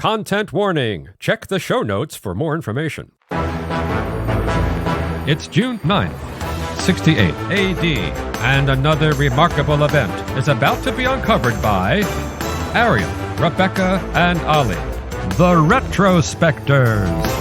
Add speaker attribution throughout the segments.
Speaker 1: Content warning. Check the show notes for more information. It's June 9th, 68 AD, and another remarkable event is about to be uncovered by Arion, Rebecca, and Olly, the Retrospectors.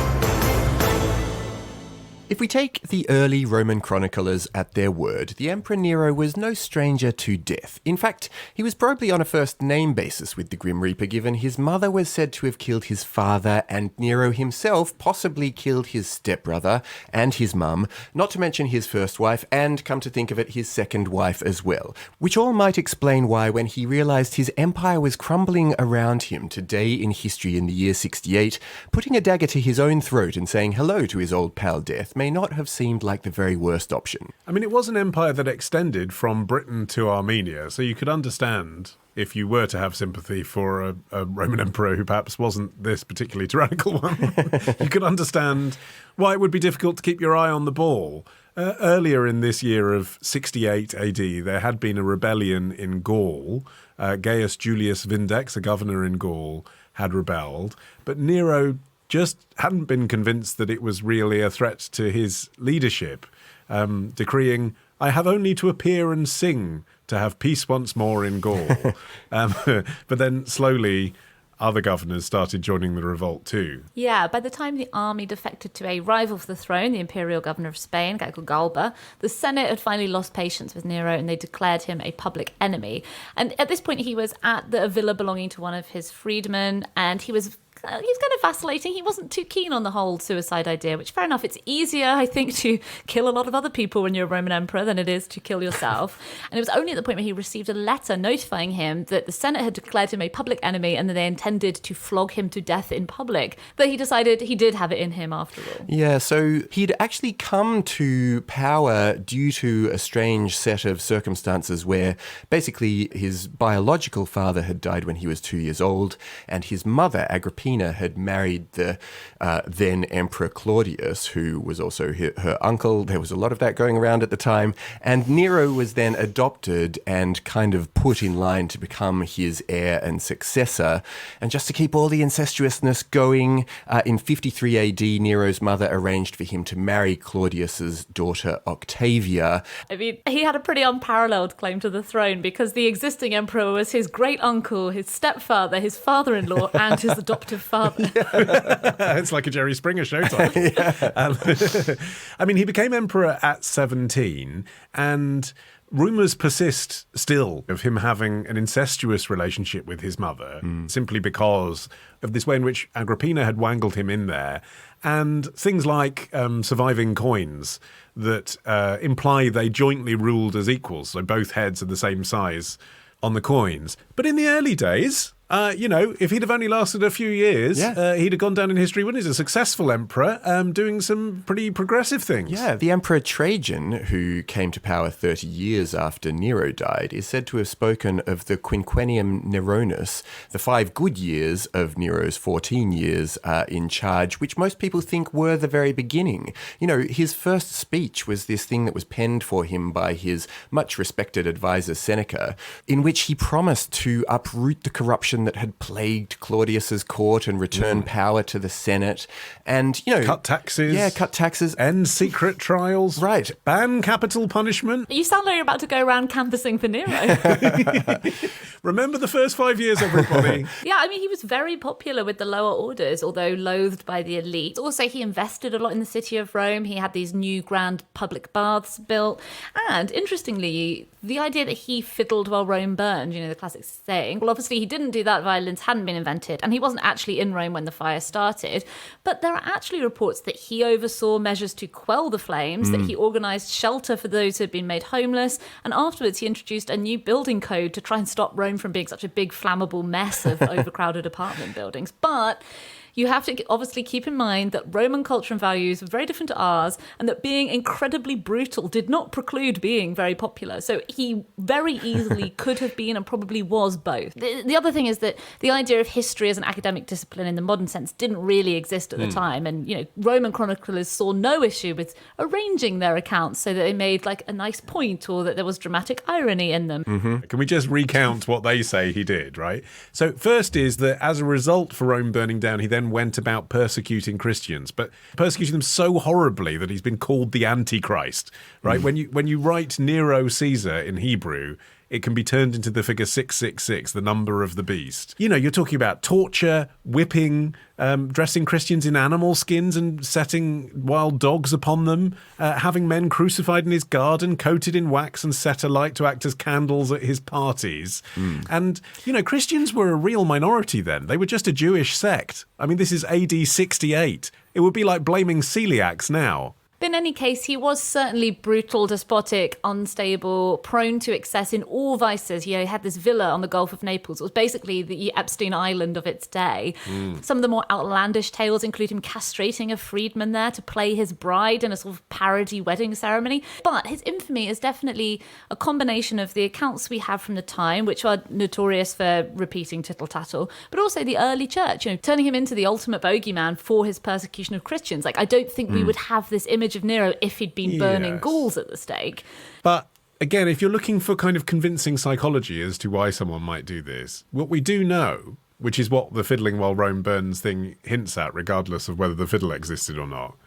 Speaker 2: If we take the early Roman chroniclers at their word, the Emperor Nero was no stranger to death. In fact, he was probably on a first-name basis with the Grim Reaper, given his mother was said to have killed his father, and Nero himself possibly killed his stepbrother and his mum, not to mention his first wife, and, come to think of it, his second wife as well. Which all might explain why, when he realised his empire was crumbling around him today in history in the year 68, putting a dagger to his own throat and saying hello to his old pal Death may not have seemed like the very worst option.
Speaker 3: I mean, it was an empire that extended from Britain to Armenia, so you could understand if you were to have sympathy for a Roman emperor who perhaps wasn't this particularly tyrannical one. You could understand why it would be difficult to keep your eye on the ball. Earlier in this year of 68 AD, there had been a rebellion in Gaul. Gaius Julius Vindex, a governor in Gaul, had rebelled, but Nero just hadn't been convinced that it was really a threat to his leadership, decreeing, "I have only to appear and sing to have peace once more in Gaul." But then slowly other governors started joining the revolt too.
Speaker 4: Yeah, by the time the army defected to a rival for the throne, the imperial governor of Spain, a guy called Galba, the Senate had finally lost patience with Nero and they declared him a public enemy. And at this point he was at a villa belonging to one of his freedmen, and he was kind of vacillating. He wasn't too keen on the whole suicide idea, which, fair enough, it's easier, I think, to kill a lot of other people when you're a Roman emperor than it is to kill yourself. And it was only at the point where he received a letter notifying him that the Senate had declared him a public enemy and that they intended to flog him to death in public that he decided he did have it in him after all.
Speaker 2: Yeah, so he'd actually come to power due to a strange set of circumstances where basically his biological father had died when he was 2 years old, and his mother, Agrippina, had married the then Emperor Claudius, who was also her uncle. There was a lot of that going around at the time. And Nero was then adopted and kind of put in line to become his heir and successor. And just to keep all the incestuousness going, in 53 AD, Nero's mother arranged for him to marry Claudius's daughter Octavia.
Speaker 4: I mean, he had a pretty unparalleled claim to the throne because the existing emperor was his great uncle, his stepfather, his father-in-law, and his adoptive father.
Speaker 3: It's like a Jerry Springer showtime. I mean, he became emperor at 17, and rumours persist still of him having an incestuous relationship with his mother, simply because of this way in which Agrippina had wangled him in there, and things like surviving coins that imply they jointly ruled as equals, so both heads are the same size on the coins. But in the early days, if he'd have only lasted a few years, he'd have gone down in history, wouldn't he, as a successful emperor, doing some pretty progressive things.
Speaker 2: Yeah, the Emperor Trajan, who came to power 30 years after Nero died, is said to have spoken of the quinquennium Neronis, the 5 good years of Nero's 14 years in charge, which most people think were the very beginning. You know, his first speech was this thing that was penned for him by his much respected advisor Seneca, in which he promised to uproot the corruption that had plagued Claudius's court and return power to the Senate, and
Speaker 3: cut taxes.
Speaker 2: Yeah, cut taxes.
Speaker 3: End secret trials.
Speaker 2: Right.
Speaker 3: Ban capital punishment.
Speaker 4: You sound like you're about to go around canvassing for Nero.
Speaker 3: Remember the first 5 years, everybody.
Speaker 4: Yeah, I mean, he was very popular with the lower orders, although loathed by the elite. Also, he invested a lot in the city of Rome. He had these new grand public baths built. And interestingly, the idea that he fiddled while Rome burned, the classic saying, well, obviously he didn't do that, violence hadn't been invented, and he wasn't actually in Rome when the fire started. But there are actually reports that he oversaw measures to quell the flames, that he organised shelter for those who had been made homeless, and afterwards he introduced a new building code to try and stop Rome from being such a big flammable mess of overcrowded apartment buildings. But you have to obviously keep in mind that Roman culture and values were very different to ours, and that being incredibly brutal did not preclude being very popular. So he very easily could have been and probably was both. The other thing is that the idea of history as an academic discipline in the modern sense didn't really exist at the time. And, Roman chroniclers saw no issue with arranging their accounts so that they made like a nice point or that there was dramatic irony in them.
Speaker 3: Can we just recount what they say he did, right? So first is that as a result for Rome burning down, he then went about persecuting Christians, but persecuting them so horribly that he's been called the Antichrist, right? When you write Nero Caesar in Hebrew, it can be turned into the figure 666, the number of the beast. You're talking about torture, whipping, dressing Christians in animal skins and setting wild dogs upon them, having men crucified in his garden, coated in wax and set alight to act as candles at his parties. And, Christians were a real minority then. They were just a Jewish sect. I mean, this is AD 68. It would be like blaming celiacs now.
Speaker 4: But in any case, he was certainly brutal, despotic, unstable, prone to excess in all vices. He had this villa on the Gulf of Naples. It was basically the Epstein Island of its day. Some of the more outlandish tales include him castrating a freedman there to play his bride in a sort of parody wedding ceremony. But his infamy is definitely a combination of the accounts we have from the time, which are notorious for repeating tittle-tattle, but also the early church, turning him into the ultimate bogeyman for his persecution of Christians. Like, I don't think we would have this image of Nero if he'd been burning Gauls at the stake.
Speaker 3: But again, if you're looking for kind of convincing psychology as to why someone might do this, what we do know, which is what the fiddling while Rome burns thing hints at, regardless of whether the fiddle existed or not,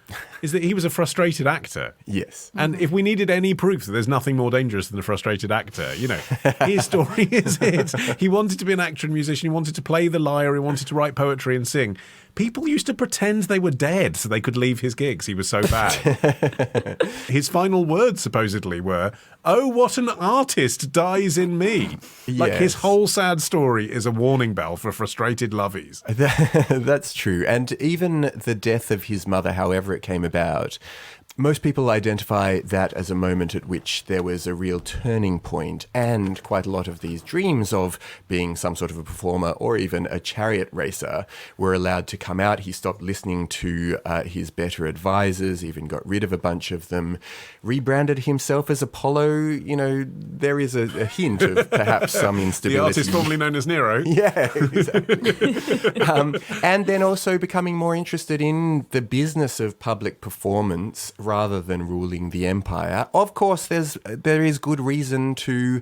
Speaker 3: is that he was a frustrated actor.
Speaker 2: Yes.
Speaker 3: And if we needed any proof that there's nothing more dangerous than a frustrated actor, his story is it. He wanted to be an actor and musician. He wanted to play the lyre. He wanted to write poetry and sing. People used to pretend they were dead so they could leave his gigs. He was so bad. His final words supposedly were, "Oh, what an artist dies in me."
Speaker 2: Yes.
Speaker 3: Like his whole sad story is a warning bell for frustrated lovies.
Speaker 2: That's true. And even the death of his mother, however it came about, most people identify that as a moment at which there was a real turning point, and quite a lot of these dreams of being some sort of a performer or even a chariot racer were allowed to come out. He stopped listening to his better advisors, even got rid of a bunch of them, rebranded himself as Apollo. There is a hint of perhaps some instability.
Speaker 3: The artist formerly known as Nero.
Speaker 2: Yeah, exactly. And then also becoming more interested in the business of public performance rather than ruling the empire. Of course, there is good reason to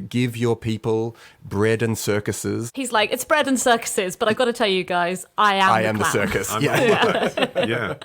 Speaker 2: give your people bread and circuses.
Speaker 4: He's like, it's bread and circuses, but I've got to tell you guys, I am the clown.
Speaker 2: circus.
Speaker 3: Yeah.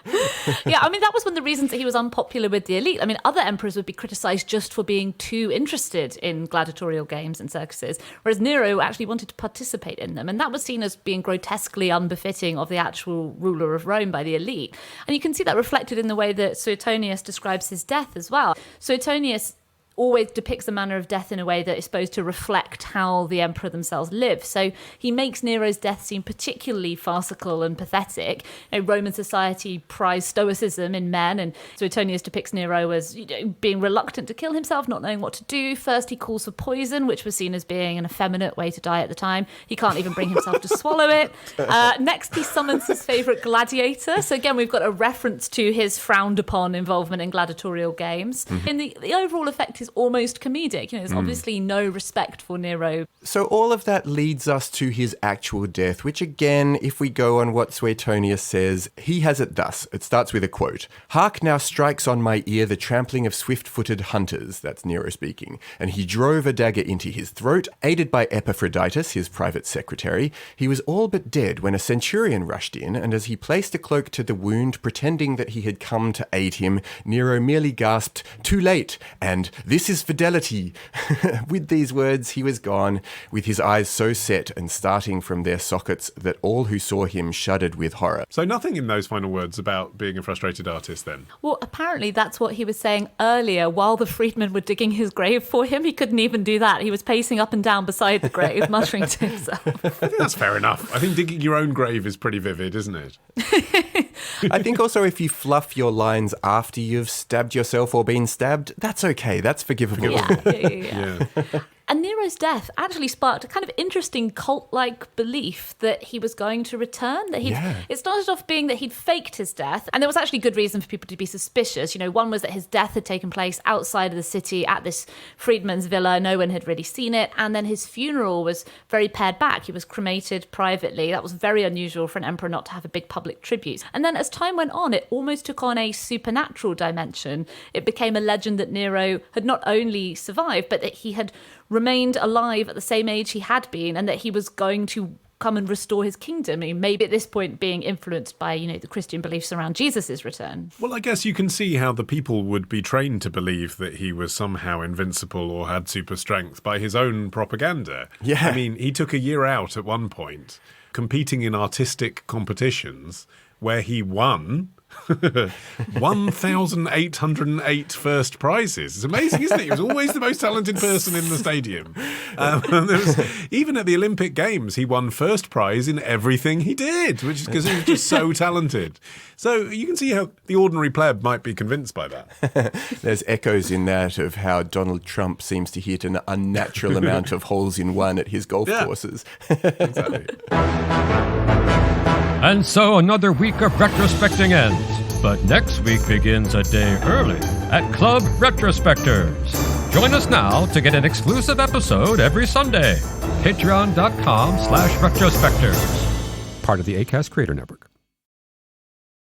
Speaker 4: Yeah, I mean, that was one of the reasons that he was unpopular with the elite. I mean, other emperors would be criticised just for being too interested in gladiatorial games and circuses, whereas Nero actually wanted to participate in them. And that was seen as being grotesquely unbefitting of the actual ruler of Rome by the elite. And you can see that reflected in the way that Suetonius describes his death as well. Suetonius always depicts the manner of death in a way that is supposed to reflect how the emperor themselves lived. So he makes Nero's death seem particularly farcical and pathetic. Roman society prized stoicism in men, and Suetonius depicts Nero as being reluctant to kill himself, not knowing what to do. First, he calls for poison, which was seen as being an effeminate way to die at the time. He can't even bring himself to swallow it. Next, he summons his favourite gladiator. So again, we've got a reference to his frowned upon involvement in gladiatorial games. Mm-hmm. And the overall effect is almost comedic. There's obviously no respect for Nero.
Speaker 2: So all of that leads us to his actual death, which again, if we go on what Suetonius says, he has it thus. It starts with a quote. "Hark now strikes on my ear the trampling of swift-footed hunters," that's Nero speaking, "and he drove a dagger into his throat. Aided by Epaphroditus, his private secretary, he was all but dead when a centurion rushed in, and as he placed a cloak to the wound, pretending that he had come to aid him, Nero merely gasped, 'Too late,' and 'This is fidelity.' With these words, he was gone, with his eyes so set and starting from their sockets that all who saw him shuddered with horror."
Speaker 3: So nothing in those final words about being a frustrated artist then?
Speaker 4: Well, apparently that's what he was saying earlier. While the freedmen were digging his grave for him, he couldn't even do that. He was pacing up and down beside the grave, muttering to himself.
Speaker 3: I think that's fair enough. I think digging your own grave is pretty vivid, isn't it?
Speaker 2: I think also if you fluff your lines after you've stabbed yourself or been stabbed, that's okay. That's forgivable.
Speaker 4: Yeah. And Nero's death actually sparked a kind of interesting cult-like belief that he was going to return. It started off being that he'd faked his death, and there was actually good reason for people to be suspicious. One was that his death had taken place outside of the city at this freedman's villa. No one had really seen it. And then his funeral was very pared back. He was cremated privately. That was very unusual for an emperor not to have a big public tribute. And then as time went on, it almost took on a supernatural dimension. It became a legend that Nero had not only survived, but that he had remained alive at the same age he had been, and that he was going to come and restore his kingdom. I mean, maybe at this point being influenced by, the Christian beliefs around Jesus' return.
Speaker 3: Well, I guess you can see how the people would be trained to believe that he was somehow invincible or had super strength by his own propaganda.
Speaker 2: Yeah.
Speaker 3: I mean, he took a year out at one point, competing in artistic competitions where he won 1,808 first prizes. It's amazing, isn't it? He was always the most talented person in the stadium. Even at the Olympic Games, he won first prize in everything he did, which is because he was just so talented. So you can see how the ordinary pleb might be convinced by that.
Speaker 2: There's echoes in that of how Donald Trump seems to hit an unnatural amount of holes in one at his golf courses.
Speaker 3: Exactly.
Speaker 1: And so another week of retrospecting ends. But next week begins a day early at Club Retrospectors. Join us now to get an exclusive episode every Sunday. Patreon.com/retrospectors. Part of the Acast Creator Network.